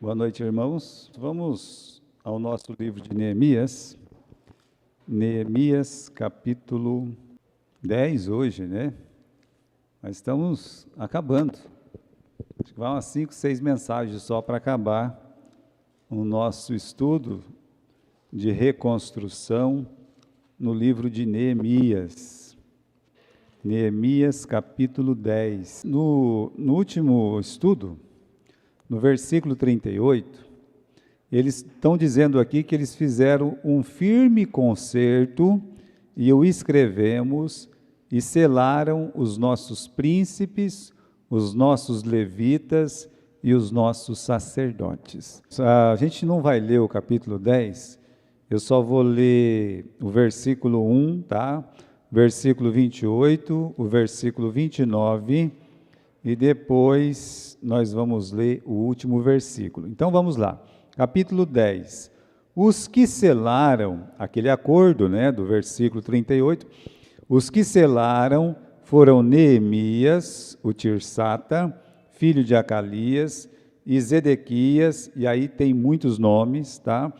Boa noite, irmãos. Vamos ao nosso livro de Neemias. Neemias, capítulo 10 hoje, né? Nós estamos acabando. Acho que vão umas 5, 6 mensagens só para acabar o nosso estudo de reconstrução no livro de Neemias. Neemias, capítulo 10. No último estudo, no versículo 38, eles estão dizendo aqui que eles fizeram um firme concerto e o escrevemos e selaram os nossos príncipes, os nossos levitas e os nossos sacerdotes. A gente não vai ler o capítulo 10, eu só vou ler o versículo 1, tá? Versículo 28, o versículo 29, e depois nós vamos ler o último versículo. Então vamos lá, capítulo 10. Os que selaram aquele acordo, né, do versículo 38, os que selaram foram Neemias, o Tirsata, filho de Acalias, e Zedequias, e aí tem muitos nomes, tá?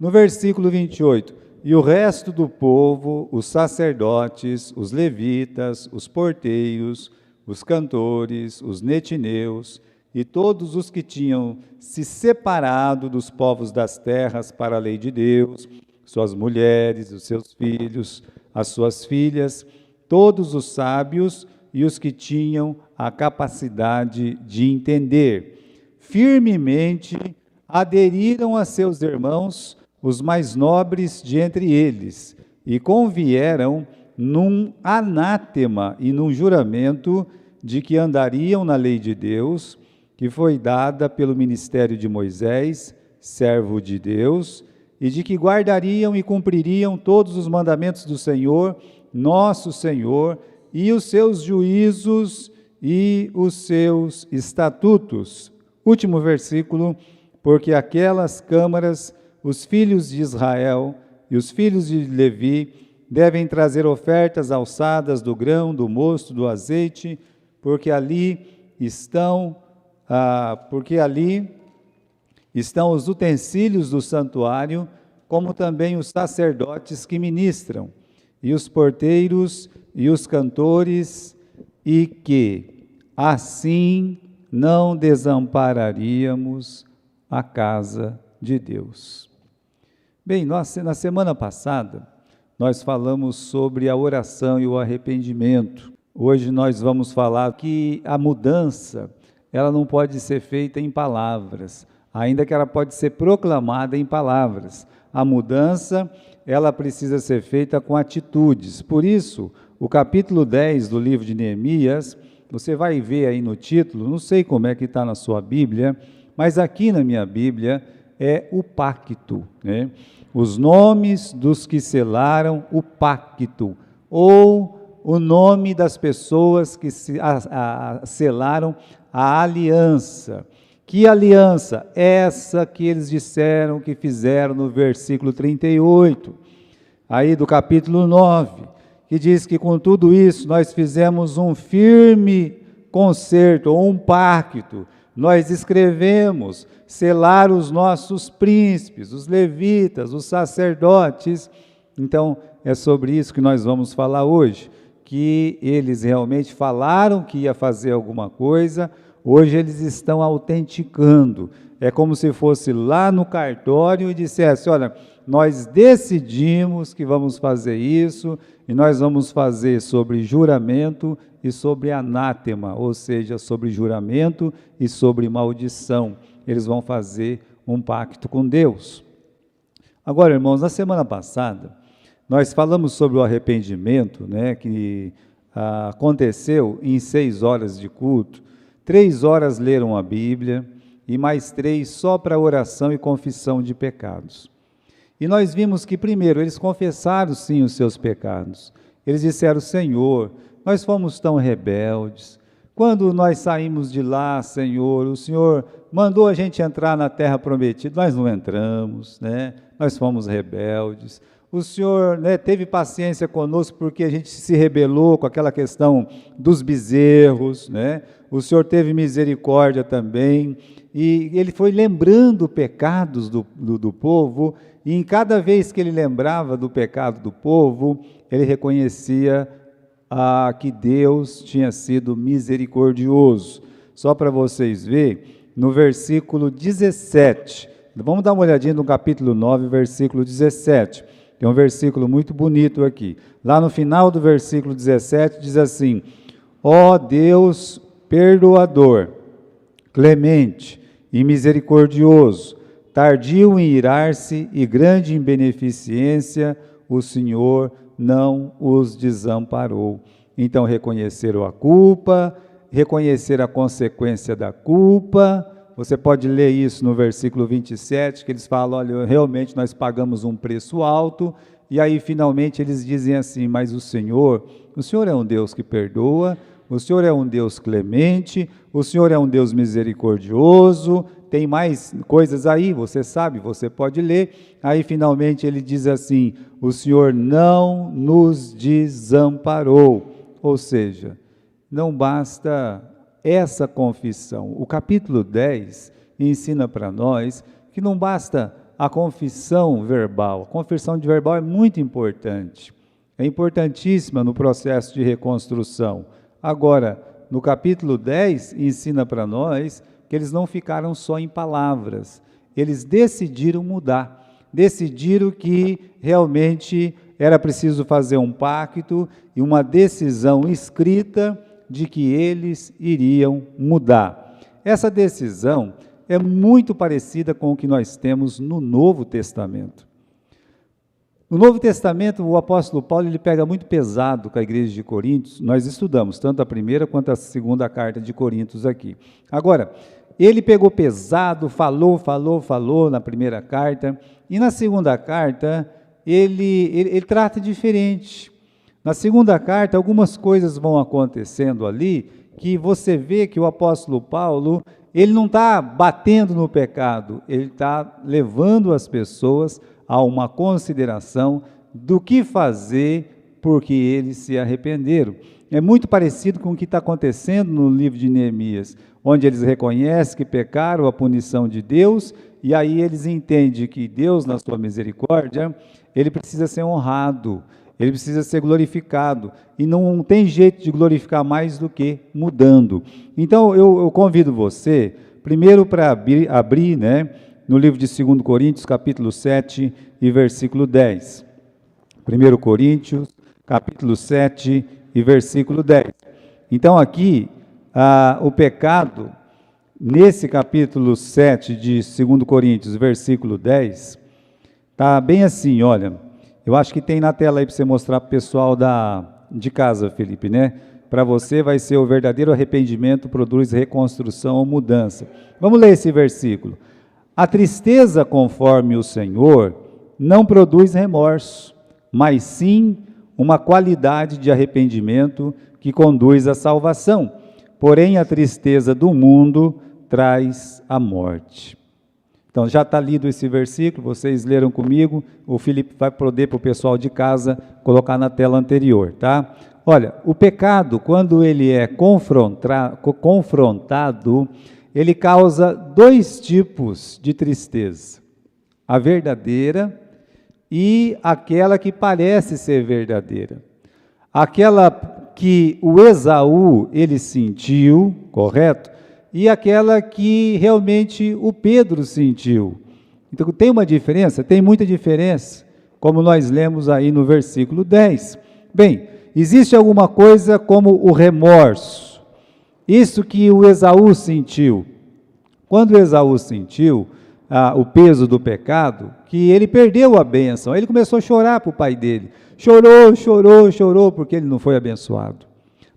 No versículo 28, e o resto do povo, os sacerdotes, os levitas, os porteiros, os cantores, os netineus, e todos os que tinham se separado dos povos das terras para a lei de Deus, suas mulheres, os seus filhos, as suas filhas, todos os sábios e os que tinham a capacidade de entender, firmemente aderiram a seus irmãos, os mais nobres de entre eles, e convieram num anátema e num juramento de que andariam na lei de Deus, que foi dada pelo ministério de Moisés, servo de Deus, e de que guardariam e cumpririam todos os mandamentos do Senhor, nosso Senhor, e os seus juízos e os seus estatutos. Último versículo, porque aquelas câmaras, os filhos de Israel e os filhos de Levi, devem trazer ofertas alçadas do grão, do mosto, do azeite, porque ali estão os utensílios do santuário, como também os sacerdotes que ministram, e os porteiros e os cantores, e que assim não desampararíamos a casa de Deus. Bem, na semana passada, nós falamos sobre a oração e o arrependimento. Hoje nós vamos falar que a mudança, ela não pode ser feita em palavras, ainda que ela pode ser proclamada em palavras. A mudança, ela precisa ser feita com atitudes. Por isso, o capítulo 10 do livro de Neemias, você vai ver aí no título, não sei como é que está na sua Bíblia, mas aqui na minha Bíblia é o pacto, né? Os nomes dos que selaram o pacto, ou o nome das pessoas que selaram a aliança. Que aliança? Essa que eles disseram que fizeram no versículo 38, aí do capítulo 9, que diz que com tudo isso nós fizemos um firme concerto, ou um pacto. Nós escrevemos, selar os nossos príncipes, os levitas, os sacerdotes. Então, é sobre isso que nós vamos falar hoje, que eles realmente falaram que ia fazer alguma coisa, hoje eles estão autenticando. É como se fosse lá no cartório e dissesse, olha, nós decidimos que vamos fazer isso, e nós vamos fazer sobre juramento e sobre anátema, ou seja, sobre juramento e sobre maldição. Eles vão fazer um pacto com Deus. Agora, irmãos, na semana passada, nós falamos sobre o arrependimento, né, que aconteceu em 6 horas de culto. 3 horas leram a Bíblia e mais 3 só para oração e confissão de pecados. E nós vimos que, primeiro, eles confessaram sim os seus pecados. Eles disseram, Senhor, nós fomos tão rebeldes. Quando nós saímos de lá, Senhor, o Senhor mandou a gente entrar na terra prometida, nós não entramos, né? Nós fomos rebeldes. o Senhor, né, teve paciência conosco porque a gente se rebelou com aquela questão dos bezerros, né? O Senhor teve misericórdia também, e Ele foi lembrando pecados do povo, e em cada vez que Ele lembrava do pecado do povo, Ele reconhecia que Deus tinha sido misericordioso. Só para vocês verem, no versículo 17, vamos dar uma olhadinha no capítulo 9, versículo 17, tem um versículo muito bonito aqui. Lá no final do versículo 17 diz assim: ó Deus perdoador, clemente e misericordioso, tardio em irar-se e grande em beneficência, o Senhor não os desamparou. Então reconheceram a culpa, reconheceram a consequência da culpa. Você pode ler isso no versículo 27, que eles falam, olha, realmente nós pagamos um preço alto, e aí finalmente eles dizem assim, mas o Senhor é um Deus que perdoa, o Senhor é um Deus clemente, o Senhor é um Deus misericordioso, tem mais coisas aí, você sabe, você pode ler. Aí finalmente ele diz assim, o Senhor não nos desamparou, ou seja, não basta essa confissão. O capítulo 10 ensina para nós que não basta a confissão verbal. A confissão de verbal é muito importante, é importantíssima no processo de reconstrução. Agora, no capítulo 10, ensina para nós que eles não ficaram só em palavras, eles decidiram mudar, decidiram que realmente era preciso fazer um pacto e uma decisão escrita de que eles iriam mudar. Essa decisão é muito parecida com o que nós temos no Novo Testamento. No Novo Testamento, o apóstolo Paulo ele pega muito pesado com a igreja de Coríntios. Nós estudamos tanto a primeira quanto a segunda carta de Coríntios aqui. Agora, ele pegou pesado, falou na primeira carta, e na segunda carta ele trata diferente. Na segunda carta, algumas coisas vão acontecendo ali, que você vê que o apóstolo Paulo, ele não está batendo no pecado, ele está levando as pessoas a uma consideração do que fazer porque eles se arrependeram. É muito parecido com o que está acontecendo no livro de Neemias, onde eles reconhecem que pecaram, a punição de Deus, e aí eles entendem que Deus, na sua misericórdia, ele precisa ser honrado, ele precisa ser glorificado, e não tem jeito de glorificar mais do que mudando. Então, eu convido você, primeiro para abrir, né, no livro de 2 Coríntios, capítulo 7 e versículo 10. 1 Coríntios, capítulo 7 e versículo 10. Então, aqui, o pecado, nesse capítulo 7 de 2 Coríntios, versículo 10, está bem assim, olha, eu acho que tem na tela aí para você mostrar para o pessoal de casa, Felipe, né? Para você vai ser o verdadeiro arrependimento, produz reconstrução ou mudança. Vamos ler esse versículo. A tristeza conforme o Senhor não produz remorso, mas sim uma qualidade de arrependimento que conduz à salvação. Porém, a tristeza do mundo traz a morte. Então, já está lido esse versículo, vocês leram comigo, o Felipe vai poder para o pessoal de casa colocar na tela anterior, tá? Olha, o pecado, quando ele é confrontado, ele causa dois tipos de tristeza, a verdadeira e aquela que parece ser verdadeira. Aquela que o Esaú, ele sentiu, correto? E aquela que realmente o Pedro sentiu. Então, tem uma diferença? Tem muita diferença, como nós lemos aí no versículo 10. Bem, existe alguma coisa como o remorso, isso que o Esaú sentiu. Quando o Esaú sentiu o peso do pecado, que ele perdeu a bênção, ele começou a chorar para o pai dele. Chorou, porque ele não foi abençoado.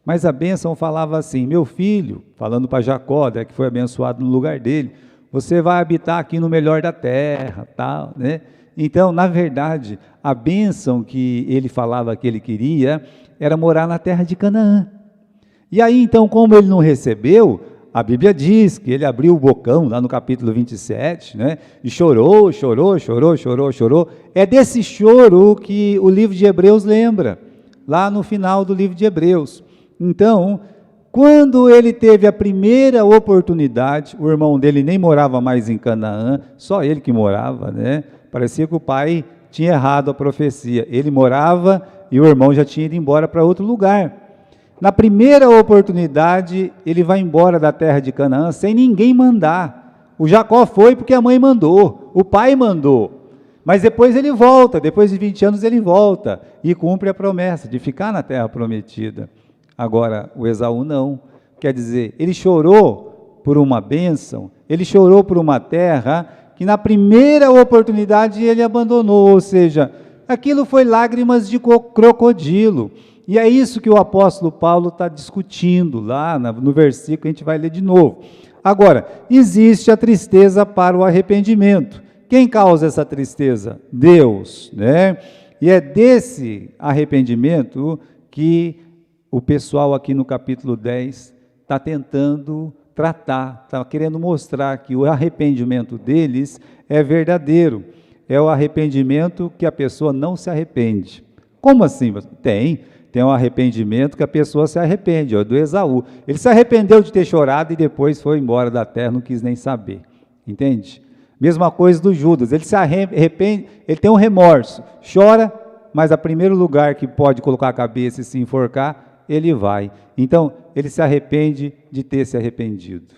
Mas a bênção falava assim, meu filho, falando para Jacó, né, que foi abençoado no lugar dele, você vai habitar aqui no melhor da terra, tal, né? Então, na verdade, a bênção que ele falava que ele queria, era morar na terra de Canaã. E aí, então, como ele não recebeu, A Bíblia diz que ele abriu o bocão, lá no capítulo 27, né? E chorou. É desse choro que o livro de Hebreus lembra, lá no final do livro de Hebreus. Então, quando ele teve a primeira oportunidade, o irmão dele nem morava mais em Canaã, só ele que morava, né? Parecia que o pai tinha errado a profecia. Ele morava e o irmão já tinha ido embora para outro lugar. Na primeira oportunidade, ele vai embora da terra de Canaã sem ninguém mandar. O Jacó foi porque a mãe mandou, o pai mandou. Mas depois ele volta, depois de 20 anos ele volta e cumpre a promessa de ficar na terra prometida. Agora, o Esaú não. Quer dizer, ele chorou por uma bênção, ele chorou por uma terra que na primeira oportunidade ele abandonou, ou seja, aquilo foi lágrimas de crocodilo. E é isso que o apóstolo Paulo está discutindo lá no versículo que a gente vai ler de novo. Agora, existe a tristeza para o arrependimento. Quem causa essa tristeza? Deus, né? E é desse arrependimento que o pessoal aqui no capítulo 10 está tentando tratar, está querendo mostrar que o arrependimento deles é verdadeiro. É o arrependimento que a pessoa não se arrepende. Como assim? Tem um arrependimento que a pessoa se arrepende, do Esaú. Ele se arrependeu de ter chorado e depois foi embora da terra, não quis nem saber. Entende? Mesma coisa do Judas, ele se arrepende, ele tem um remorso, chora, mas a primeiro lugar que pode colocar a cabeça e se enforcar, ele vai. Então, ele se arrepende de ter se arrependido.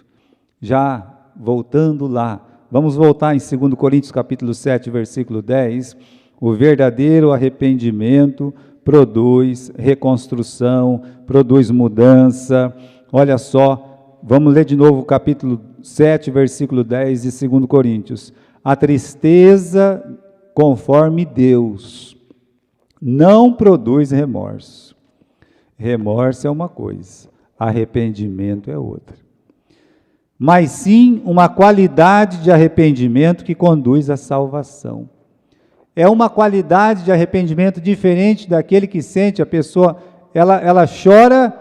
Já voltando lá, vamos voltar em 2 Coríntios capítulo 7, versículo 10, o verdadeiro arrependimento produz reconstrução, produz mudança. Olha só, vamos ler de novo o capítulo 7, versículo 10 de 2 Coríntios. A tristeza conforme Deus não produz remorso. Remorso é uma coisa, arrependimento é outra. Mas sim uma qualidade de arrependimento que conduz à salvação. É uma qualidade de arrependimento diferente daquele que sente, a pessoa, ela chora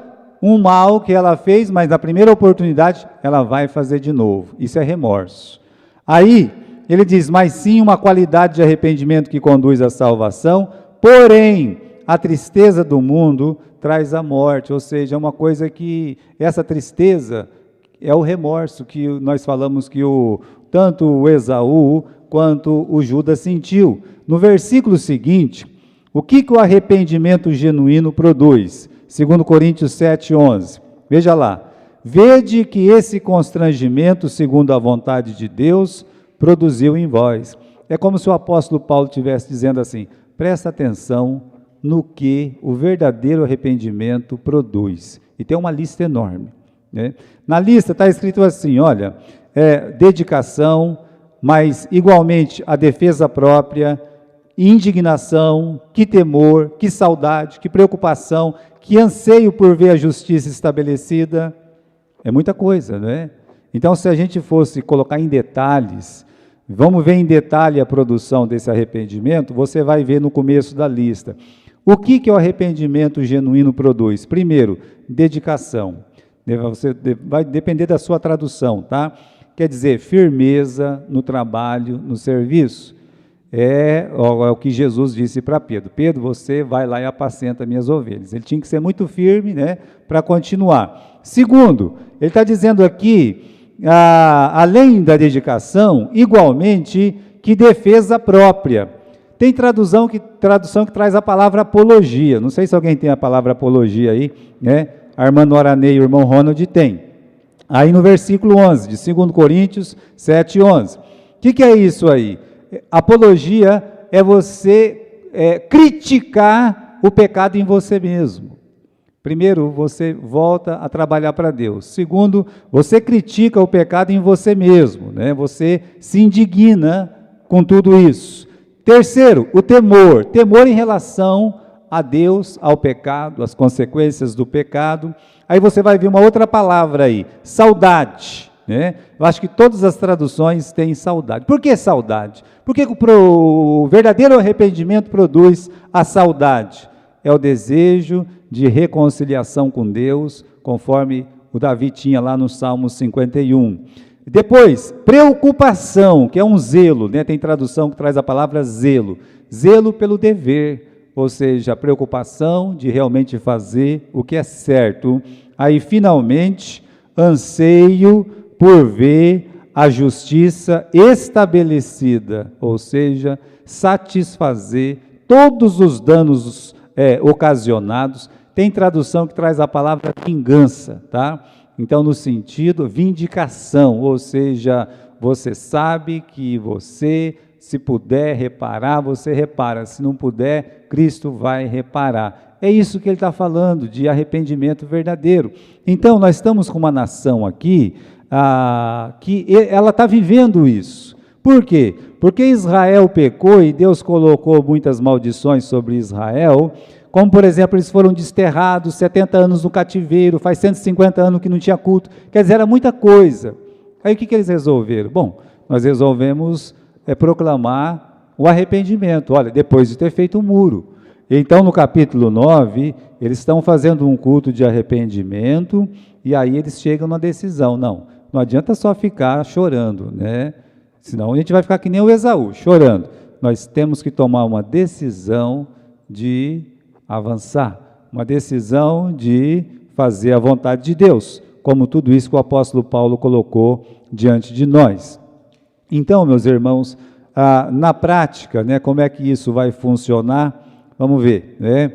um mal que ela fez, mas na primeira oportunidade ela vai fazer de novo. Isso é remorso. Aí, ele diz, mas sim uma qualidade de arrependimento que conduz à salvação, porém, a tristeza do mundo traz a morte, ou seja, é uma coisa que, essa tristeza é o remorso que nós falamos que tanto o Esaú quanto o Judas sentiu. No versículo seguinte, o que o arrependimento genuíno produz? 2 Coríntios 7:11. Veja lá. Vede que esse constrangimento, segundo a vontade de Deus, produziu em vós. É como se o apóstolo Paulo estivesse dizendo assim, presta atenção no que o verdadeiro arrependimento produz. E tem uma lista enorme, né? Na lista está escrito assim, olha, dedicação, mas igualmente a defesa própria, indignação, que temor, que saudade, que preocupação, que anseio por ver a justiça estabelecida. É muita coisa, não é? Então, se a gente fosse colocar em detalhes, vamos ver em detalhe a produção desse arrependimento, você vai ver no começo da lista. O que o arrependimento genuíno produz? Primeiro, dedicação. Vai depender da sua tradução, tá? Quer dizer, firmeza no trabalho, no serviço. É o que Jesus disse para Pedro. Pedro, você vai lá e apacenta minhas ovelhas. Ele tinha que ser muito firme, né, para continuar. Segundo, ele está dizendo aqui, além da dedicação, igualmente, que defesa própria. Tem tradução que traz a palavra apologia. Não sei se alguém tem a palavra apologia aí, né? A irmã Noranei e o irmão Ronald tem. Aí no versículo 11, de 2 Coríntios 7:11. O que é isso aí? Apologia é você criticar o pecado em você mesmo. Primeiro, você volta a trabalhar para Deus. Segundo, você critica o pecado em você mesmo, né? Você se indigna com tudo isso. Terceiro, o temor. Temor em relação a Deus, ao pecado, às consequências do pecado. Aí você vai ver uma outra palavra aí, saudade, né? Eu acho que todas as traduções têm saudade. Por que saudade? Porque o verdadeiro arrependimento produz a saudade. É o desejo de reconciliação com Deus, conforme o Davi tinha lá no Salmo 51. Depois, preocupação, que é um zelo, né? Tem tradução que traz a palavra zelo. Zelo pelo dever, ou seja, a preocupação de realmente fazer o que é certo. Aí, finalmente, anseio por ver a justiça estabelecida, ou seja, satisfazer todos os danos ocasionados. Tem tradução que traz a palavra vingança, tá? Então, no sentido, vindicação, ou seja, você sabe que você, se puder reparar, você repara, se não puder, Cristo vai reparar. É isso que ele está falando, de arrependimento verdadeiro. Então, nós estamos com uma nação aqui, que ela está vivendo isso. Por quê? Porque Israel pecou e Deus colocou muitas maldições sobre Israel, como, por exemplo, eles foram desterrados 70 anos no cativeiro, faz 150 anos que não tinha culto, quer dizer, era muita coisa. Aí o que eles resolveram? Bom, nós resolvemos proclamar o arrependimento, olha, depois de ter feito o muro. Então, no capítulo 9, eles estão fazendo um culto de arrependimento, e aí eles chegam na decisão, não adianta só ficar chorando, né? Senão a gente vai ficar que nem o Esaú, chorando. Nós temos que tomar uma decisão de avançar, uma decisão de fazer a vontade de Deus, como tudo isso que o apóstolo Paulo colocou diante de nós. Então, meus irmãos, na prática, né, como é que isso vai funcionar? Vamos ver, né?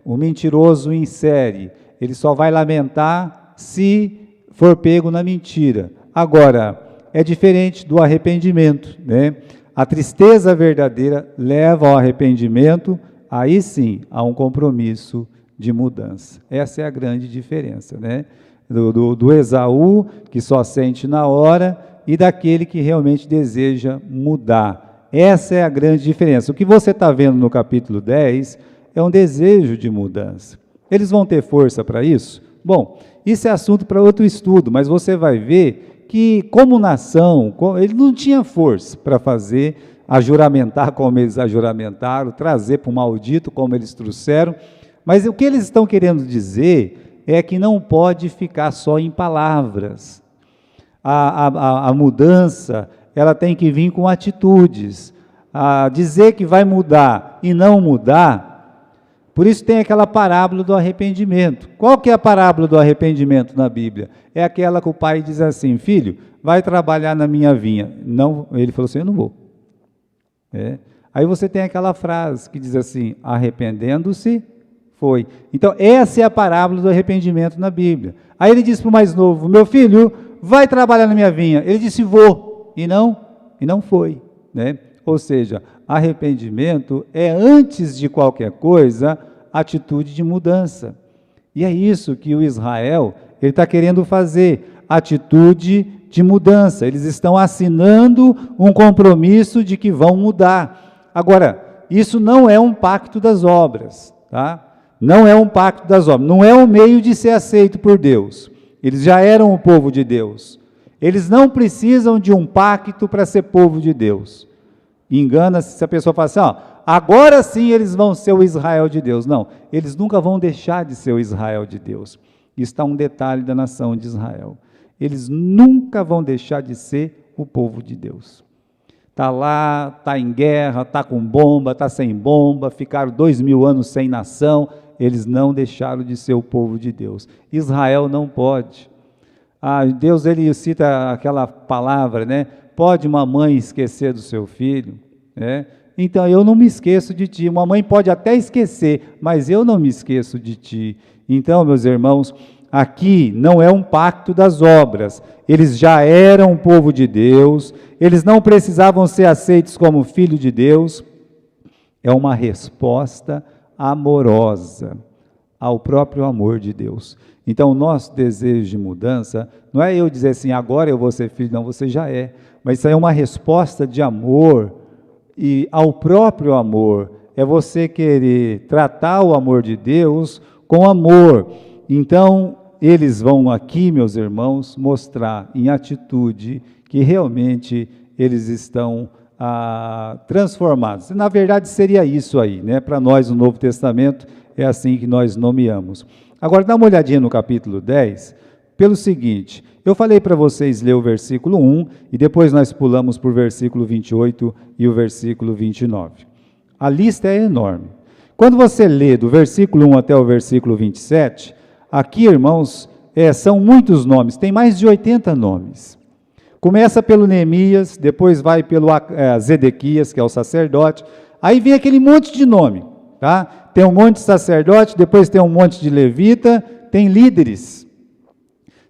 O mentiroso insere, ele só vai lamentar se for pego na mentira. Agora, é diferente do arrependimento, né? A tristeza verdadeira leva ao arrependimento, aí sim há um compromisso de mudança. Essa é a grande diferença, né? Do Esaú, que só sente na hora, e daquele que realmente deseja mudar. Essa é a grande diferença. O que você está vendo no capítulo 10 é um desejo de mudança. Eles vão ter força para isso? Bom, isso é assunto para outro estudo, mas você vai ver que, como nação, ele não tinha força para fazer, ajuramentar como eles ajuramentaram, trazer para o maldito como eles trouxeram, mas o que eles estão querendo dizer é que não pode ficar só em palavras. A mudança, ela tem que vir com atitudes. Dizer que vai mudar e não mudar, por isso tem aquela parábola do arrependimento. Qual que é a parábola do arrependimento na Bíblia? É aquela que o pai diz assim, filho, vai trabalhar na minha vinha. Não, ele falou assim, eu não vou. Aí você tem aquela frase que diz assim, arrependendo-se, foi. Então, essa é a parábola do arrependimento na Bíblia. Aí ele diz para o mais novo, meu filho, vai trabalhar na minha vinha. Ele disse, vou, e não foi, né? Ou seja, arrependimento é, antes de qualquer coisa, atitude de mudança. E é isso que o Israel está querendo fazer, atitude de mudança. Eles estão assinando um compromisso de que vão mudar. Agora, isso não é um pacto das obras, tá? Não é um pacto das obras, não é um meio de ser aceito por Deus. Eles já eram o povo de Deus. Eles não precisam de um pacto para ser povo de Deus. Engana-se se a pessoa fala assim, agora sim eles vão ser o Israel de Deus. Não, eles nunca vão deixar de ser o Israel de Deus. Isso está um detalhe da nação de Israel. Eles nunca vão deixar de ser o povo de Deus. Está lá, está em guerra, está com bomba, está sem bomba, ficaram 2000 anos sem nação, eles não deixaram de ser o povo de Deus. Israel não pode. Deus, ele cita aquela palavra, né? Pode uma mãe esquecer do seu filho? Então, eu não me esqueço de ti. Uma mãe pode até esquecer, mas eu não me esqueço de ti. Então, meus irmãos, aqui não é um pacto das obras. Eles já eram o povo de Deus, eles não precisavam ser aceitos como filho de Deus. É uma resposta amorosa ao próprio amor de Deus. Então, o nosso desejo de mudança, não é eu dizer assim, agora eu vou ser filho, não, você já é. Mas isso aí é uma resposta de amor e ao próprio amor. É você querer tratar o amor de Deus com amor. Então, eles vão aqui, meus irmãos, mostrar em atitude que realmente eles estão transformados. Na verdade, seria isso aí, né? Para nós, no Novo Testamento, é assim que nós nomeamos. Agora, dá uma olhadinha no capítulo 10, pelo seguinte, eu falei para vocês ler o versículo 1, e depois nós pulamos para o versículo 28 e o versículo 29. A lista é enorme. Quando você lê do versículo 1 até o versículo 27, aqui, irmãos, são muitos nomes, tem mais de 80 nomes. Começa pelo Neemias, depois vai pelo Zedequias, que é o sacerdote, aí vem aquele monte de nome, tá? Tem um monte de sacerdote, depois tem um monte de levita, tem líderes.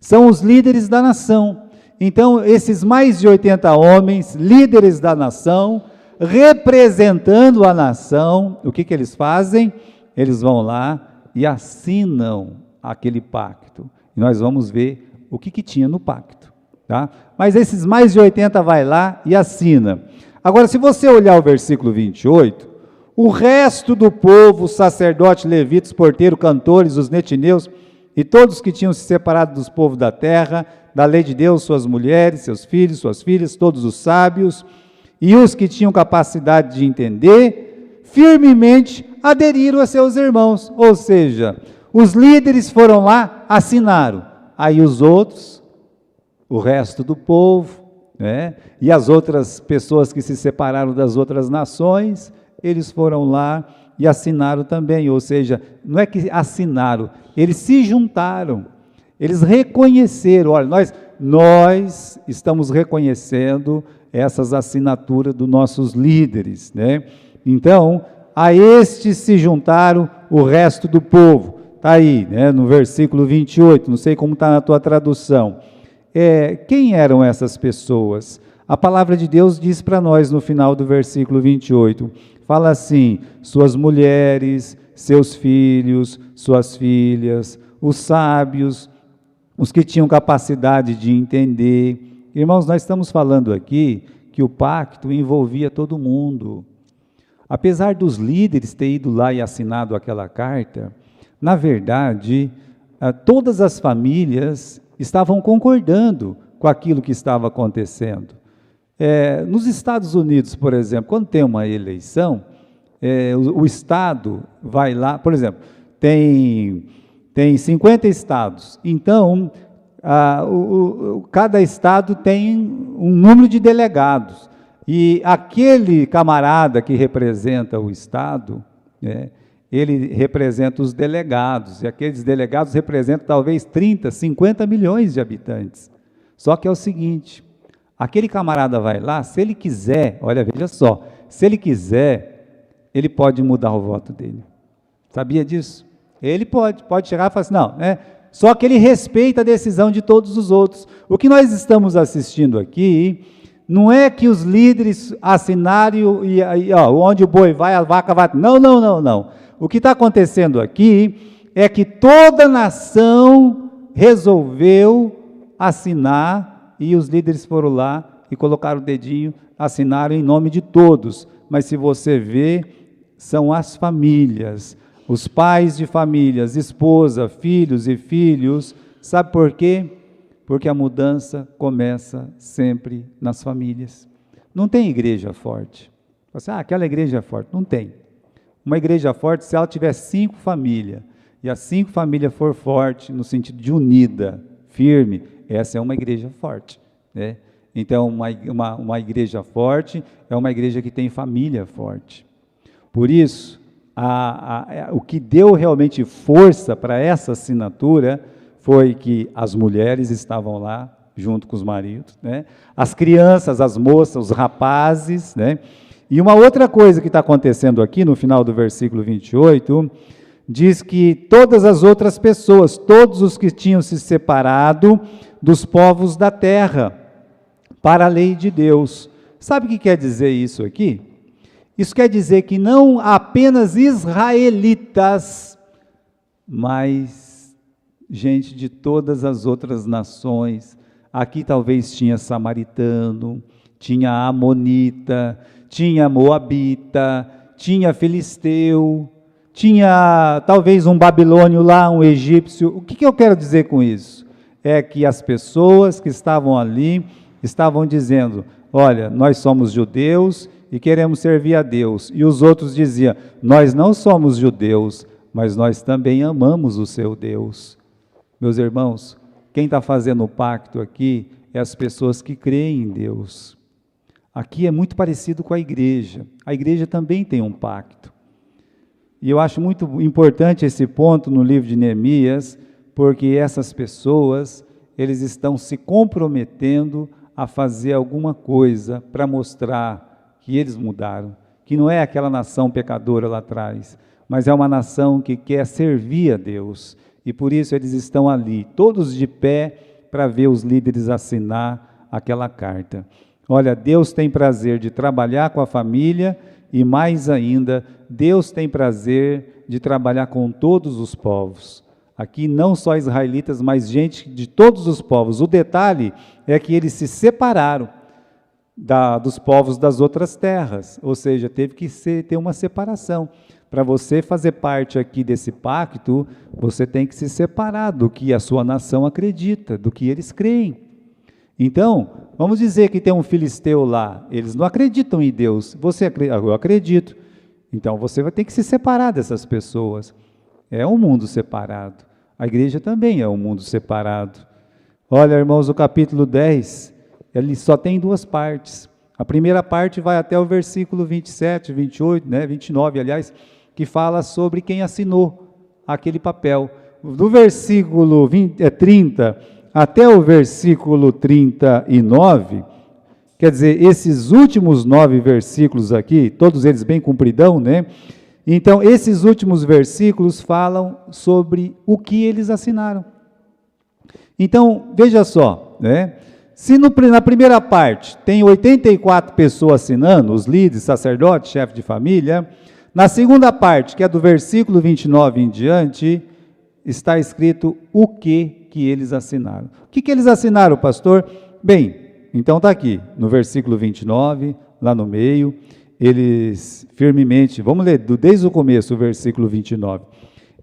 São os líderes da nação. Então, esses mais de 80 homens, líderes da nação, representando a nação, o que eles fazem? Eles vão lá e assinam aquele pacto. E nós vamos ver o que tinha no pacto, tá? Mas esses mais de 80 vai lá e assina. Agora, se você olhar o versículo 28, o resto do povo, sacerdote, levitas, porteiro, cantores, os netineus, e todos que tinham se separado dos povos da terra, da lei de Deus, suas mulheres, seus filhos, suas filhas, todos os sábios, e os que tinham capacidade de entender, firmemente aderiram a seus irmãos. Ou seja, os líderes foram lá, assinaram. Aí os outros, o resto do povo, né, e as outras pessoas que se separaram das outras nações, eles foram lá e assinaram também. Ou seja, não é que assinaram, eles se juntaram, eles reconheceram, olha, nós estamos reconhecendo essas assinaturas dos nossos líderes, né? Então, a estes se juntaram o resto do povo, está aí, né, no versículo 28, não sei como está na tua tradução. Quem eram essas pessoas? A palavra de Deus diz para nós no final do versículo 28, fala assim, suas mulheres, seus filhos, suas filhas, os sábios, os que tinham capacidade de entender. Irmãos, nós estamos falando aqui que o pacto envolvia todo mundo. Apesar dos líderes terem ido lá e assinado aquela carta, na verdade, todas as famílias estavam concordando com aquilo que estava acontecendo. Nos Estados Unidos, por exemplo, quando tem uma eleição, o Estado vai lá, por exemplo, tem 50 estados, então, cada estado tem um número de delegados, e aquele camarada que representa o estado, ele representa os delegados, e aqueles delegados representam talvez 30, 50 milhões de habitantes. Só que é o seguinte, aquele camarada vai lá, se ele quiser, olha, veja só, se ele quiser, ele pode mudar o voto dele. Sabia disso? Ele pode chegar e falar assim, não, só que ele respeita a decisão de todos os outros. O que nós estamos assistindo aqui, não é que os líderes assinaram e onde o boi vai, a vaca vai. Não. O que está acontecendo aqui é que toda a nação resolveu assinar e os líderes foram lá e colocaram o dedinho, assinaram em nome de todos. Mas se você vê, são as famílias, os pais de famílias, esposa, filhos e filhos. Sabe por quê? Porque a mudança começa sempre nas famílias. Não tem igreja forte. Você, aquela igreja é forte. Não tem. Uma igreja forte, se ela tiver 5 famílias, e as 5 famílias for forte, no sentido de unida, firme, essa é uma igreja forte, né? Então, uma igreja forte é uma igreja que tem família forte. Por isso, o que deu realmente força para essa assinatura foi que as mulheres estavam lá, junto com os maridos, né? As crianças, as moças, os rapazes, né? E uma outra coisa que está acontecendo aqui, no final do versículo 28, diz que todas as outras pessoas, todos os que tinham se separado dos povos da terra, para a lei de Deus. Sabe o que quer dizer isso aqui? Isso quer dizer que não apenas israelitas, mas gente de todas as outras nações. Aqui talvez tinha samaritano, tinha amonita, tinha moabita, tinha filisteu, tinha talvez um babilônio lá, um egípcio. O que eu quero dizer com isso? É que as pessoas que estavam ali estavam dizendo, olha, nós somos judeus e queremos servir a Deus. E os outros diziam, nós não somos judeus, mas nós também amamos o seu Deus. Meus irmãos, Quem está fazendo o pacto aqui é as pessoas que creem em Deus. Aqui é muito parecido com a igreja. A igreja também tem um pacto. E eu acho muito importante esse ponto no livro de Neemias, porque essas pessoas, eles estão se comprometendo a fazer alguma coisa para mostrar que eles mudaram, que não é aquela nação pecadora lá atrás, mas é uma nação que quer servir a Deus, e por isso eles estão ali, todos de pé, para ver os líderes assinar aquela carta. Olha, Deus tem prazer de trabalhar com a família, e mais ainda, Deus tem prazer de trabalhar com todos os povos. Aqui não só israelitas, mas gente de todos os povos. O detalhe é que eles se separaram dos povos das outras terras, ou seja, teve que ter uma separação. Para você fazer parte aqui desse pacto, você tem que se separar do que a sua nação acredita, do que eles creem. Então, vamos dizer que tem um filisteu lá, eles não acreditam em Deus, você acredita? Eu acredito. Então, você vai ter que se separar dessas pessoas. É um mundo separado. A igreja também é um mundo separado. Olha, irmãos, o capítulo 10, ele só tem duas partes. A primeira parte vai até o versículo 27, 28, 29, aliás, que fala sobre quem assinou aquele papel. Do versículo 30 até o versículo 39, quer dizer, esses últimos 9 versículos aqui, todos eles bem compridão, né? Então, esses últimos versículos falam sobre o que eles assinaram. Então, veja só, né? Se na primeira parte tem 84 pessoas assinando, os líderes, sacerdotes, chefe de família, na segunda parte, que é do versículo 29 em diante, está escrito o que eles assinaram. O que eles assinaram, pastor? Bem, então está aqui, no versículo 29, lá no meio, eles firmemente, vamos ler desde o começo, o versículo 29,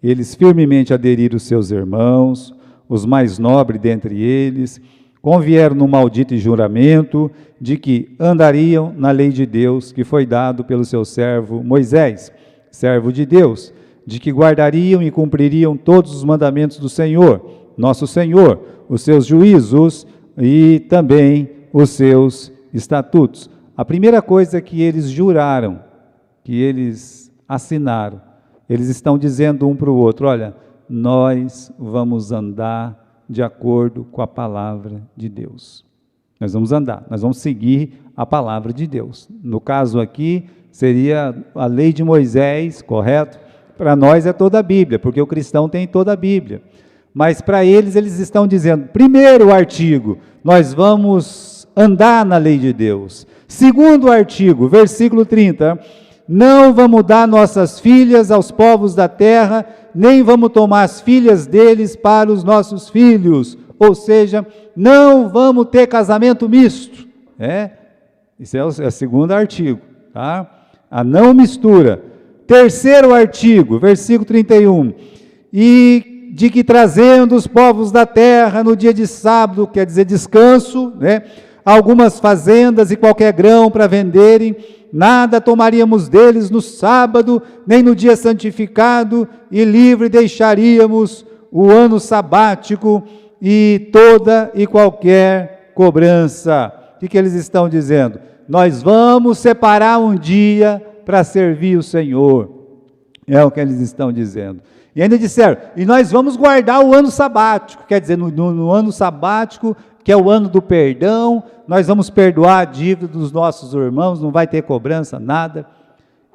eles firmemente aderiram os seus irmãos, os mais nobres dentre eles, convieram no maldito juramento de que andariam na lei de Deus, que foi dado pelo seu servo Moisés, servo de Deus, de que guardariam e cumpririam todos os mandamentos do Senhor, nosso Senhor, os seus juízos e também os seus estatutos. A primeira coisa que eles juraram, que eles assinaram, eles estão dizendo um para o outro, olha, nós vamos andar de acordo com a palavra de Deus. Nós vamos andar, nós vamos seguir a palavra de Deus. No caso aqui, seria a lei de Moisés, correto? Para nós é toda a Bíblia, porque o cristão tem toda a Bíblia. Mas para eles estão dizendo, primeiro artigo, nós vamos andar na lei de Deus. Segundo artigo, versículo 30, não vamos dar nossas filhas aos povos da terra, nem vamos tomar as filhas deles para os nossos filhos. Ou seja, não vamos ter casamento misto. Isso é o segundo artigo, tá? A não mistura. Terceiro artigo, versículo 31, e de que trazendo os povos da terra no dia de sábado, quer dizer descanso, algumas fazendas e qualquer grão para venderem, nada tomaríamos deles no sábado, nem no dia santificado, e livre deixaríamos o ano sabático e toda e qualquer cobrança. O que eles estão dizendo? Nós vamos separar um dia para servir o Senhor. É o que eles estão dizendo. E ainda disseram, e nós vamos guardar o ano sabático, quer dizer, no ano sabático, que é o ano do perdão, nós vamos perdoar a dívida dos nossos irmãos, não vai ter cobrança, nada.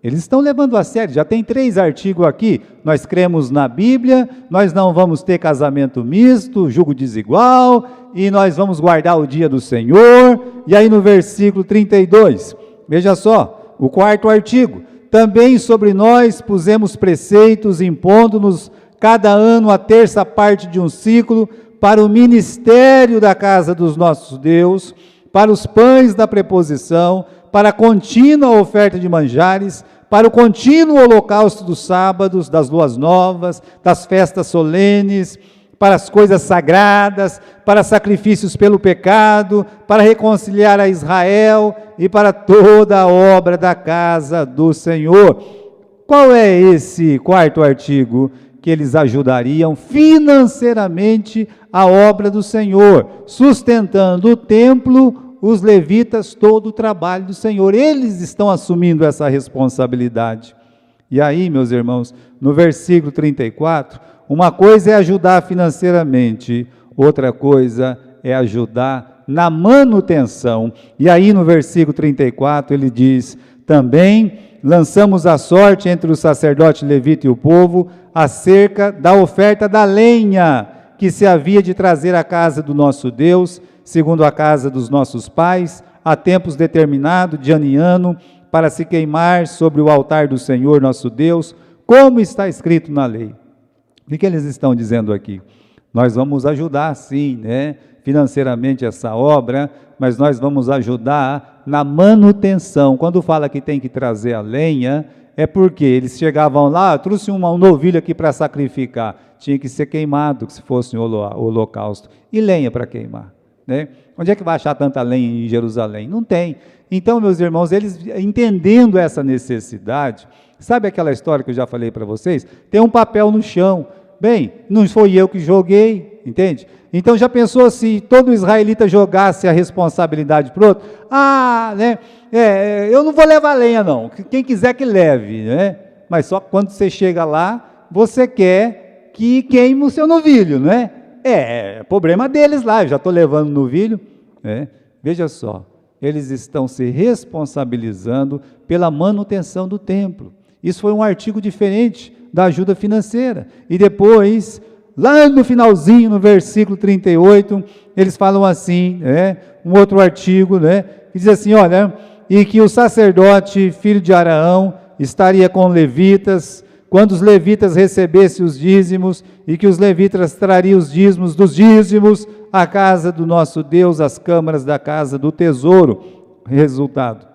Eles estão levando a sério, já tem 3 artigos aqui, nós cremos na Bíblia, nós não vamos ter casamento misto, julgo desigual, e nós vamos guardar o dia do Senhor. E aí no versículo 32, veja só, o 4º artigo, também sobre nós pusemos preceitos, impondo-nos cada ano a terça parte de um ciclo, para o ministério da casa dos nossos Deus, para os pães da preposição, para a contínua oferta de manjares, para o contínuo holocausto dos sábados, das luas novas, das festas solenes, para as coisas sagradas, para sacrifícios pelo pecado, para reconciliar a Israel e para toda a obra da casa do Senhor. Qual é esse 4º artigo? que eles ajudariam financeiramente a obra do Senhor, sustentando o templo, os levitas, todo o trabalho do Senhor. Eles estão assumindo essa responsabilidade. E aí, meus irmãos, no versículo 34, uma coisa é ajudar financeiramente, outra coisa é ajudar na manutenção. E aí no versículo 34 ele diz: também lançamos a sorte entre o sacerdote levita e o povo, acerca da oferta da lenha, que se havia de trazer à casa do nosso Deus, segundo a casa dos nossos pais, a tempos determinados, de ano em ano, para se queimar sobre o altar do Senhor nosso Deus, como está escrito na lei. O que eles estão dizendo aqui? Nós vamos ajudar sim, financeiramente essa obra, mas nós vamos ajudar na manutenção. Quando fala que tem que trazer a lenha, é porque eles chegavam lá, trouxe um novilho aqui para sacrificar, tinha que ser queimado, se fosse um holocausto, e lenha para queimar, Onde é que vai achar tanta lenha em Jerusalém? Não tem. Então, meus irmãos, eles entendendo essa necessidade, sabe aquela história que eu já falei para vocês? Tem um papel no chão. Bem, não foi eu que joguei, entende? Então já pensou se todo israelita jogasse a responsabilidade para o outro? Eu não vou levar lenha não, quem quiser que leve, Mas só quando você chega lá, você quer que queime o seu novilho, É problema deles lá, eu já estou levando o novilho, Veja só, eles estão se responsabilizando pela manutenção do templo. Isso foi um artigo diferente da ajuda financeira. E depois, lá no finalzinho, no versículo 38, eles falam assim, um outro artigo, que diz assim, olha, e que o sacerdote, filho de Araão, estaria com levitas, quando os levitas recebessem os dízimos, e que os levitas trariam os dízimos dos dízimos à casa do nosso Deus, às câmaras da casa do tesouro. Resultado,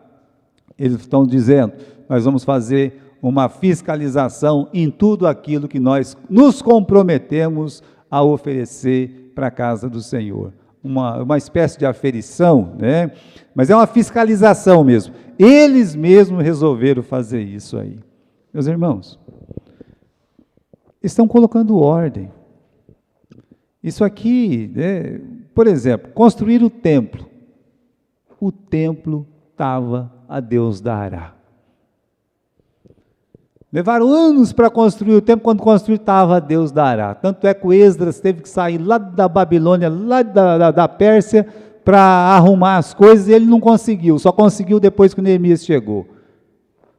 eles estão dizendo, nós vamos fazer uma fiscalização em tudo aquilo que nós nos comprometemos a oferecer para a casa do Senhor. Uma espécie de aferição, Mas é uma fiscalização mesmo. Eles mesmos resolveram fazer isso aí. Meus irmãos, estão colocando ordem. Isso aqui, por exemplo, construir o templo. O templo estava a Deus dará. Levaram anos para construir o templo, quando construir estava Deus dará. Tanto é que o Esdras teve que sair lá da Babilônia, lá da Pérsia, para arrumar as coisas, e ele não conseguiu, só conseguiu depois que o Neemias chegou.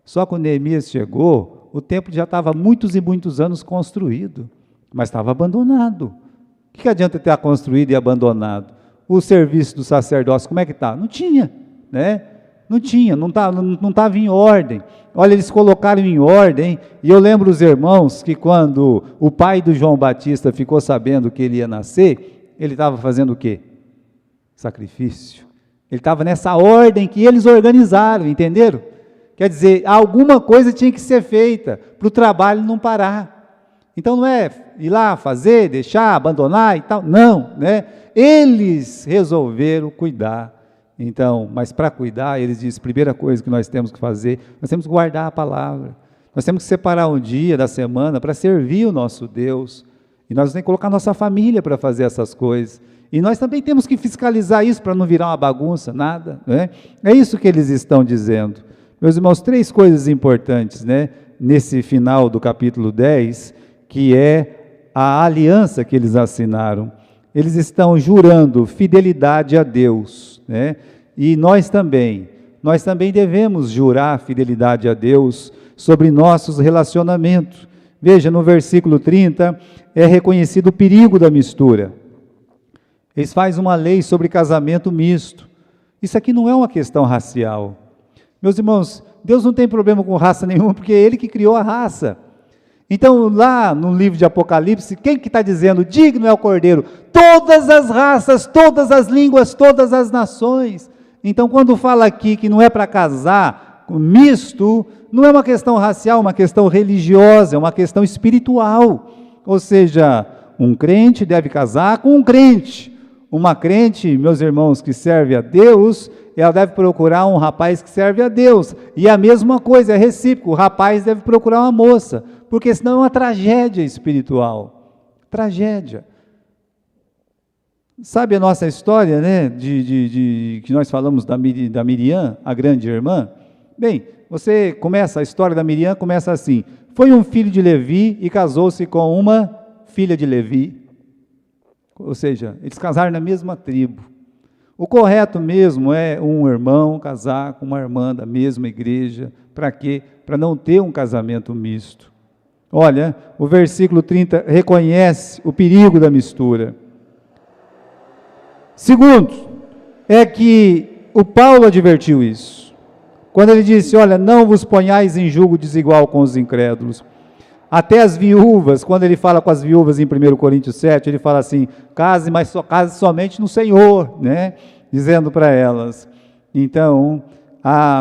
Só que o Neemias chegou, o templo já estava muitos e muitos anos construído, mas estava abandonado. O que adianta ter construído e abandonado? O serviço do sacerdócio, como é que está? Não tinha, Não tinha, não estava em ordem. Olha, eles colocaram em ordem, e eu lembro os irmãos que quando o pai do João Batista ficou sabendo que ele ia nascer, ele estava fazendo o quê? Sacrifício. Ele estava nessa ordem que eles organizaram, entenderam? Quer dizer, alguma coisa tinha que ser feita, para o trabalho não parar. Então não é ir lá fazer, deixar, abandonar e tal, não, Eles resolveram cuidar. Então, mas para cuidar, eles dizem, primeira coisa que nós temos que fazer, nós temos que guardar a palavra, nós temos que separar um dia da semana para servir o nosso Deus, e nós temos que colocar nossa família para fazer essas coisas, e nós também temos que fiscalizar isso para não virar uma bagunça, nada, É isso que eles estão dizendo. Meus irmãos, 3 coisas importantes, nesse final do capítulo 10, que é a aliança que eles assinaram. Eles estão jurando fidelidade a Deus, E nós também devemos jurar fidelidade a Deus sobre nossos relacionamentos. Veja, no versículo 30, é reconhecido o perigo da mistura. Eles fazem uma lei sobre casamento misto. Isso aqui não é uma questão racial. Meus irmãos, Deus não tem problema com raça nenhuma, porque é Ele que criou a raça. Então, lá no livro de Apocalipse, quem que está dizendo? Digno é o Cordeiro, todas as raças, todas as línguas, todas as nações. Então, quando fala aqui que não é para casar misto, não é uma questão racial, é uma questão religiosa, é uma questão espiritual. Ou seja, um crente deve casar com um crente, Uma crente, meus irmãos, que serve a Deus, ela deve procurar um rapaz que serve a Deus. E a mesma coisa, é recíproco, o rapaz deve procurar uma moça, porque senão é uma tragédia espiritual. Tragédia. Sabe a nossa história, né, que nós falamos da Miriam, a grande irmã? Bem, você começa, a história da Miriam começa assim: foi um filho de Levi e casou-se com uma filha de Levi. Ou seja, eles casaram na mesma tribo. O correto mesmo é um irmão casar com uma irmã da mesma igreja. Para quê? Para não ter um casamento misto. Olha, o versículo 30 reconhece o perigo da mistura. Segundo, é que o Paulo advertiu isso. Quando ele disse, olha, não vos ponhais em julgo desigual com os incrédulos. Até as viúvas, quando ele fala com as viúvas em 1 Coríntios 7, ele fala assim, case, mas case somente no Senhor, né? Dizendo para elas. Então,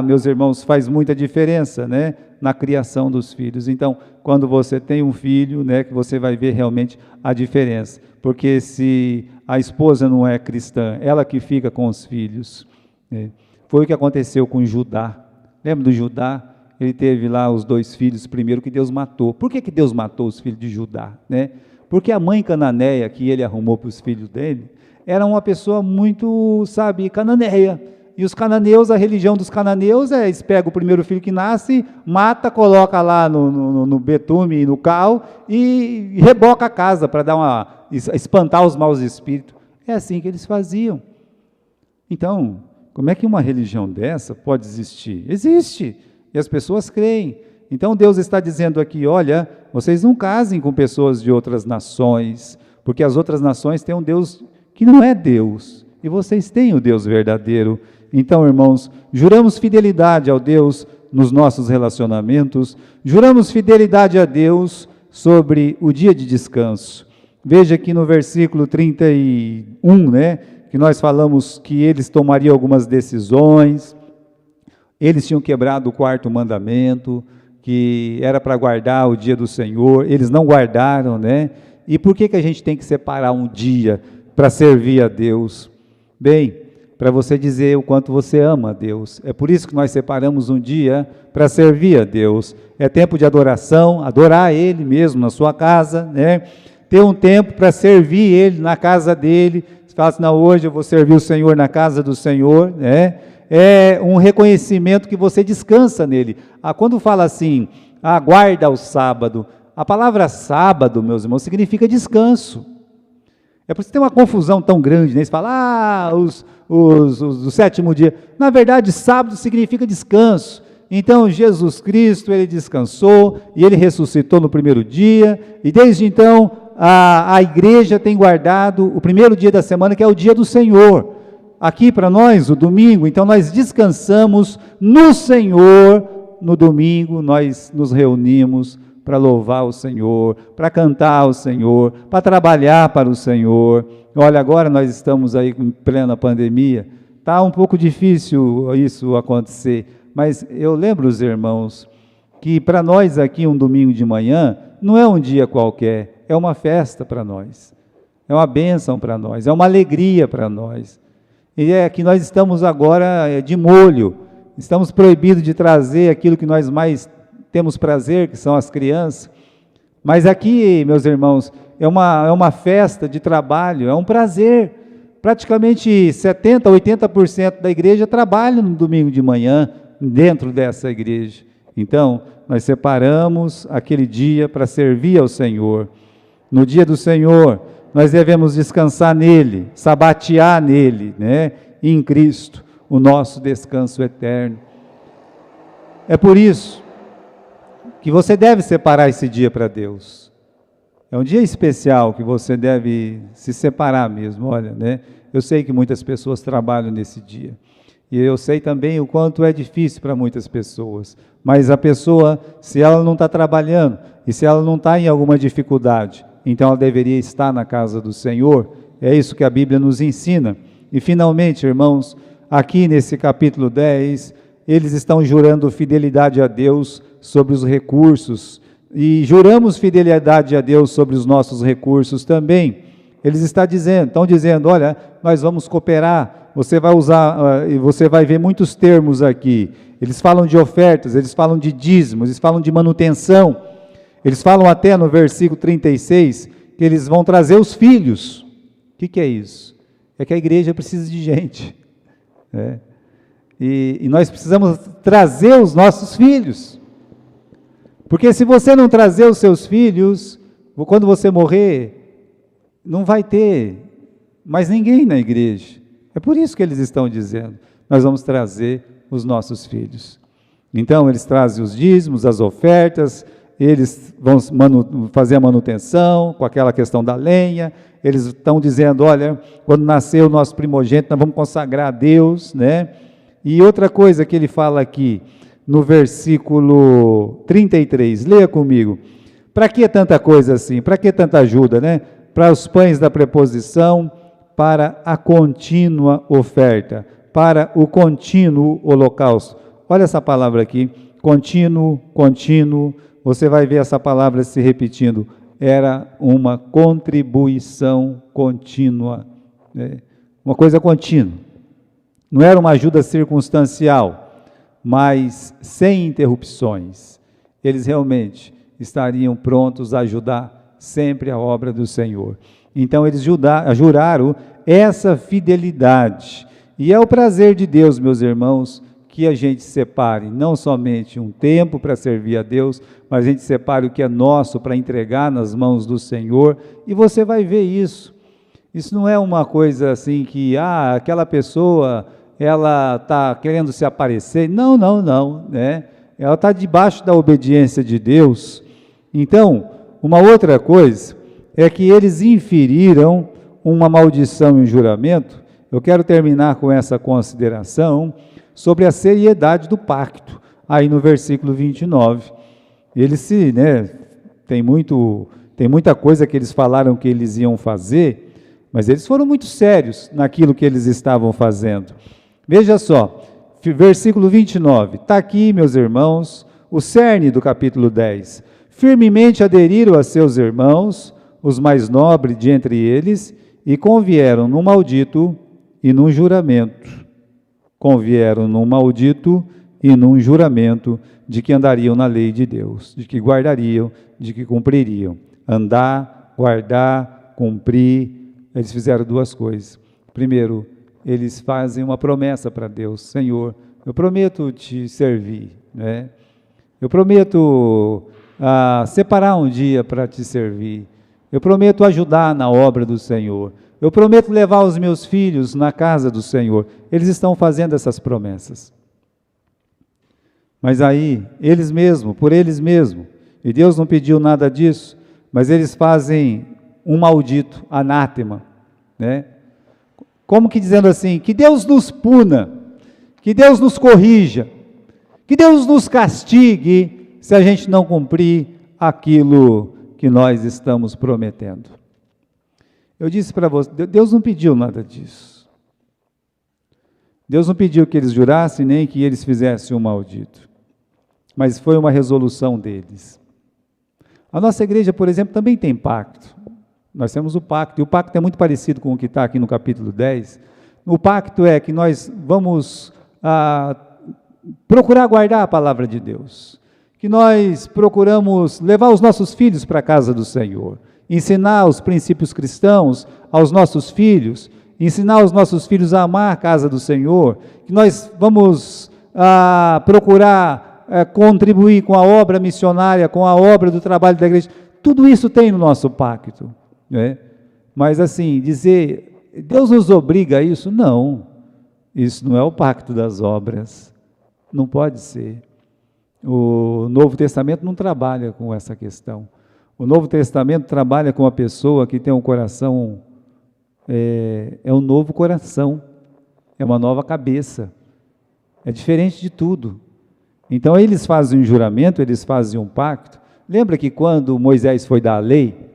meus irmãos, faz muita diferença, né? Na criação dos filhos. Então, quando você tem um filho, né, que você vai ver realmente a diferença. Porque se a esposa não é cristã, ela que fica com os filhos. Né? Foi o que aconteceu com Judá. Lembra do Judá? Ele teve lá os 2 filhos primeiro que Deus matou. Por que Deus matou os filhos de Judá? Né? Porque a mãe cananeia que ele arrumou para os filhos dele, era uma pessoa muito, cananeia. E os cananeus, a religião dos cananeus eles pegam o primeiro filho que nasce, mata, coloca lá no betume e no cal e reboca a casa para espantar os maus espíritos. É assim que eles faziam. Então, como é que uma religião dessa pode existir? Existe, e as pessoas creem. Então Deus está dizendo aqui, olha, vocês não casem com pessoas de outras nações, porque as outras nações têm um Deus que não é Deus, e vocês têm o Deus verdadeiro. Então, irmãos, juramos fidelidade ao Deus nos nossos relacionamentos, juramos fidelidade a Deus sobre o dia de descanso. Veja aqui no versículo 31, né, que nós falamos que eles tomariam algumas decisões, eles tinham quebrado o 4º mandamento, que era para guardar o dia do Senhor, eles não guardaram, né? E por que a gente tem que separar um dia para servir a Deus? Bem, para você dizer o quanto você ama a Deus. É por isso que nós separamos um dia para servir a Deus. É tempo de adoração, adorar Ele mesmo na sua casa, né? Ter um tempo para servir Ele na casa dele. Você fala assim, não, hoje eu vou servir o Senhor na casa do Senhor, né? É um reconhecimento que você descansa nele. Quando fala assim, guarda o sábado, a palavra sábado, meus irmãos, significa descanso. É por isso que tem uma confusão tão grande, né? Você fala, o 7º dia. Na verdade, sábado significa descanso. Então, Jesus Cristo, Ele descansou, e Ele ressuscitou no 1º dia, e desde então, a igreja tem guardado o 1º dia da semana, que é o dia do Senhor. Aqui para nós, o domingo, então nós descansamos no Senhor. No domingo, nós nos reunimos para louvar o Senhor, para cantar ao Senhor, para trabalhar para o Senhor. Olha, agora nós estamos aí em plena pandemia, está um pouco difícil isso acontecer, mas eu lembro os irmãos, que para nós aqui um domingo de manhã, não é um dia qualquer, é uma festa para nós, é uma bênção para nós, é uma alegria para nós, e é que nós estamos agora de molho, estamos proibidos de trazer aquilo que nós mais temos prazer, que são as crianças, mas aqui, meus irmãos, é uma festa de trabalho, é um prazer. Praticamente 70%, 80% da igreja trabalha no domingo de manhã, dentro dessa igreja. Então, nós separamos aquele dia para servir ao Senhor. No dia do Senhor, nós devemos descansar nele, sabatear nele, né? Em Cristo, o nosso descanso eterno. É por isso que você deve separar esse dia para Deus. É um dia especial que você deve se separar mesmo, olha, né? Eu sei que muitas pessoas trabalham nesse dia, e eu sei também o quanto é difícil para muitas pessoas, mas a pessoa, se ela não está trabalhando, e se ela não está em alguma dificuldade, então ela deveria estar na casa do Senhor. É isso que a Bíblia nos ensina. E finalmente, irmãos, aqui nesse capítulo 10, eles estão jurando fidelidade a Deus sobre os recursos, e juramos fidelidade a Deus sobre os nossos recursos também. Eles estão dizendo, olha, nós vamos cooperar, você vai usar, e você vai ver muitos termos aqui. Eles falam de ofertas, eles falam de dízimos, eles falam de manutenção. Eles falam até no versículo 36, que eles vão trazer os filhos. O que é isso? É que a igreja precisa de gente. Né? E nós precisamos trazer os nossos filhos. Porque se você não trazer os seus filhos, quando você morrer, não vai ter mais ninguém na igreja. É por isso que eles estão dizendo, nós vamos trazer os nossos filhos. Então, eles trazem os dízimos, as ofertas, eles vão fazer a manutenção, com aquela questão da lenha, eles estão dizendo, olha, quando nascer o nosso primogênito, nós vamos consagrar a Deus, né? E outra coisa que ele fala aqui, no versículo 33, leia comigo, para que tanta coisa assim, para que tanta ajuda, né? Para os pães da preposição, para a contínua oferta, para o contínuo holocausto. Olha essa palavra aqui, contínuo, você vai ver essa palavra se repetindo, era uma contribuição contínua, né? Uma coisa contínua, não era uma ajuda circunstancial, mas sem interrupções. Eles realmente estariam prontos a ajudar sempre a obra do Senhor. Então eles juraram essa fidelidade, e é o prazer de Deus, meus irmãos, que a gente separe não somente um tempo para servir a Deus, mas a gente separe o que é nosso para entregar nas mãos do Senhor, e você vai ver isso. Isso não é uma coisa assim que, aquela pessoa, ela está querendo se aparecer. Não, né? Ela está debaixo da obediência de Deus. Então, uma outra coisa é que eles inferiram uma maldição e um juramento. Eu quero terminar com essa consideração sobre a seriedade do pacto, aí no versículo 29. Eles tem muita coisa que eles falaram que eles iam fazer, mas eles foram muito sérios naquilo que eles estavam fazendo. Veja só, versículo 29, está aqui, meus irmãos, o cerne do capítulo 10. Firmemente aderiram a seus irmãos, os mais nobres de entre eles, e convieram num maldito e num juramento. Convieram num maldito e num juramento de que andariam na lei de Deus, de que guardariam, de que cumpririam. Andar, guardar, cumprir, eles fizeram duas coisas. Primeiro, eles fazem uma promessa para Deus, Senhor, eu prometo te servir, né? Eu prometo separar um dia para te servir, eu prometo ajudar na obra do Senhor, eu prometo levar os meus filhos na casa do Senhor. Eles estão fazendo essas promessas. Mas aí, por eles mesmos, e Deus não pediu nada disso, mas eles fazem um maldito, anátema, né? Como que dizendo assim, que Deus nos puna, que Deus nos corrija, que Deus nos castigue, se a gente não cumprir aquilo que nós estamos prometendo. Eu disse para você, Deus não pediu nada disso. Deus não pediu que eles jurassem, nem que eles fizessem um maldito. Mas foi uma resolução deles. A nossa igreja, por exemplo, também tem pacto. Nós temos o pacto, e o pacto é muito parecido com o que está aqui no capítulo 10. O pacto é que nós vamos procurar guardar a palavra de Deus, que nós procuramos levar os nossos filhos para a casa do Senhor, ensinar os princípios cristãos aos nossos filhos, ensinar os nossos filhos a amar a casa do Senhor, que nós vamos procurar contribuir com a obra missionária, com a obra do trabalho da igreja. Tudo isso tem no nosso pacto, né? Mas assim, dizer, Deus nos obriga a isso? Não, isso não é o pacto das obras, não pode ser. O Novo Testamento não trabalha com essa questão. O Novo Testamento trabalha com a pessoa que tem um coração, é um novo coração, é uma nova cabeça, é diferente de tudo. Então eles fazem um juramento, eles fazem um pacto. Lembra que quando Moisés foi dar a lei,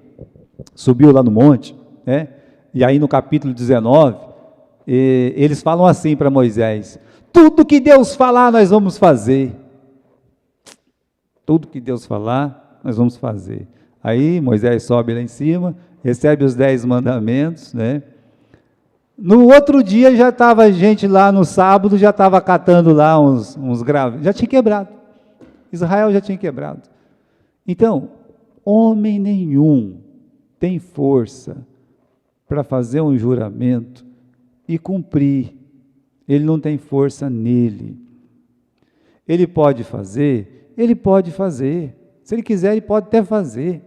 subiu lá no monte, né? E aí no capítulo 19, eles falam assim para Moisés, tudo que Deus falar nós vamos fazer. Tudo que Deus falar nós vamos fazer. Aí Moisés sobe lá em cima, recebe os 10 mandamentos, né? No outro dia já estava a gente lá no sábado, já estava catando lá uns graves, já tinha quebrado, Israel já tinha quebrado. Então, homem nenhum tem força para fazer um juramento e cumprir, ele não tem força nele. Ele pode fazer, se ele quiser ele pode até fazer,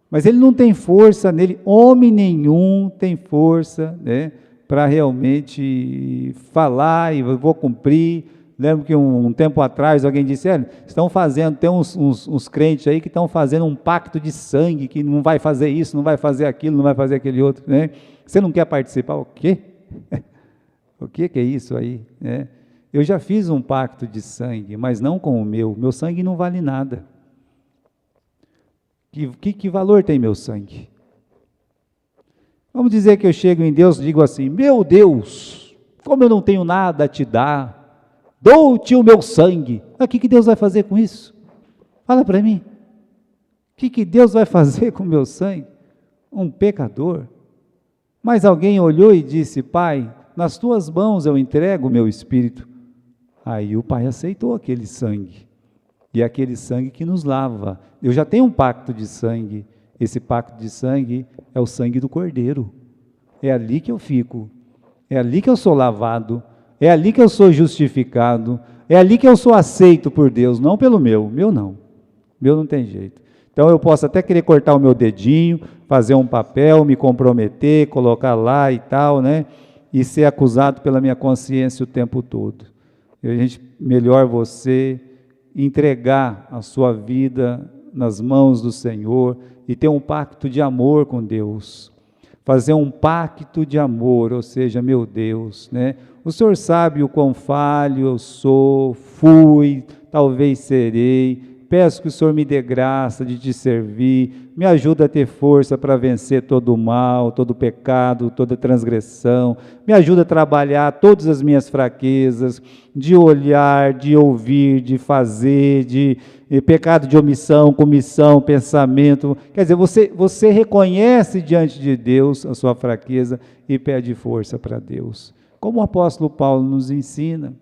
mas ele não tem força nele, homem nenhum tem força, né, para realmente falar, e vou cumprir. Lembro que um tempo atrás alguém disse, estão fazendo, tem uns crentes aí que estão fazendo um pacto de sangue, que não vai fazer isso, não vai fazer aquilo, não vai fazer aquele outro, né? Você não quer participar? O quê? O que é isso aí? Eu já fiz um pacto de sangue, mas não com o meu sangue não vale nada. Que valor tem meu sangue? Vamos dizer que eu chego em Deus e digo assim, meu Deus, como eu não tenho nada a te dar, dou-te o meu sangue. O que Deus vai fazer com isso? Fala para mim. O que Deus vai fazer com o meu sangue? Um pecador. Mas alguém olhou e disse, Pai, nas tuas mãos eu entrego o meu espírito. Aí o Pai aceitou aquele sangue. E é aquele sangue que nos lava. Eu já tenho um pacto de sangue. Esse pacto de sangue é o sangue do Cordeiro. É ali que eu fico. É ali que eu sou lavado. É ali que eu sou justificado. É ali que eu sou aceito por Deus, não pelo meu. Meu não. Meu não tem jeito. Então eu posso até querer cortar o meu dedinho, fazer um papel, me comprometer, colocar lá e tal, né? E ser acusado pela minha consciência o tempo todo. Melhor você entregar a sua vida nas mãos do Senhor e ter um pacto de amor com Deus. Fazer um pacto de amor, ou seja, meu Deus, né? O Senhor sabe o quão falho eu sou, fui, talvez serei. Peço que o Senhor me dê graça de te servir, me ajuda a ter força para vencer todo o mal, todo o pecado, toda transgressão, me ajuda a trabalhar todas as minhas fraquezas, de olhar, de ouvir, de fazer, de pecado de omissão, comissão, pensamento. Quer dizer, você reconhece diante de Deus a sua fraqueza e pede força para Deus, como o apóstolo Paulo nos ensina.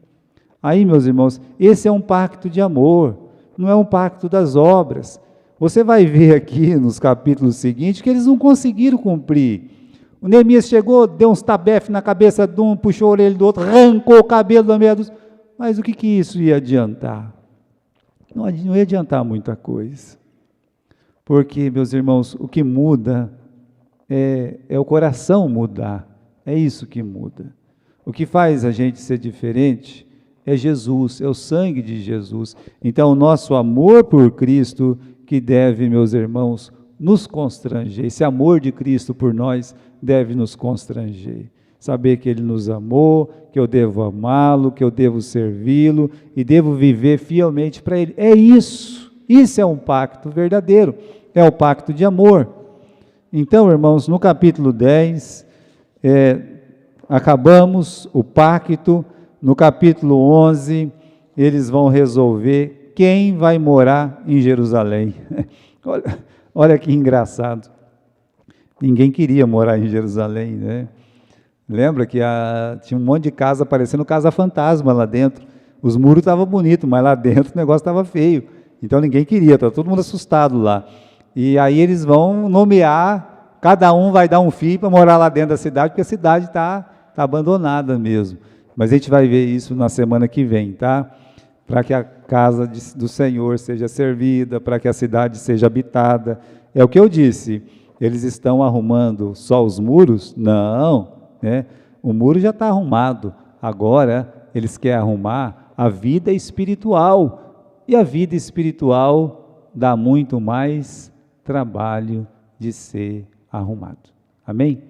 Aí, meus irmãos, esse é um pacto de amor, não é um pacto das obras. Você vai ver aqui nos capítulos seguintes que eles não conseguiram cumprir. O Neemias chegou, deu uns tabefes na cabeça de um, puxou a orelha do outro, arrancou o cabelo da meia dúzia. Mas o que isso ia adiantar? Não ia adiantar muita coisa. Porque, meus irmãos, o que muda é o coração mudar. É isso que muda. O que faz a gente ser diferente é Jesus, é o sangue de Jesus. Então, o nosso amor por Cristo que deve, meus irmãos, nos constranger. Esse amor de Cristo por nós deve nos constranger. Saber que Ele nos amou, que eu devo amá-lo, que eu devo servi-lo e devo viver fielmente para Ele. É isso. Isso é um pacto verdadeiro. É o pacto de amor. Então, irmãos, no capítulo 10, acabamos o pacto. No capítulo 11, eles vão resolver quem vai morar em Jerusalém. Olha que engraçado. Ninguém queria morar em Jerusalém, né? Lembra que tinha um monte de casa parecendo casa fantasma lá dentro. Os muros estavam bonitos, mas lá dentro o negócio estava feio. Então ninguém queria, estava todo mundo assustado lá. E aí eles vão nomear, cada um vai dar um filho para morar lá dentro da cidade, porque a cidade está abandonada mesmo. Mas a gente vai ver isso na semana que vem, tá? Para que a casa do Senhor seja servida, para que a cidade seja habitada. É o que eu disse, eles estão arrumando só os muros? Não, né? O muro já está arrumado, agora eles querem arrumar a vida espiritual, e a vida espiritual dá muito mais trabalho de ser arrumado. Amém?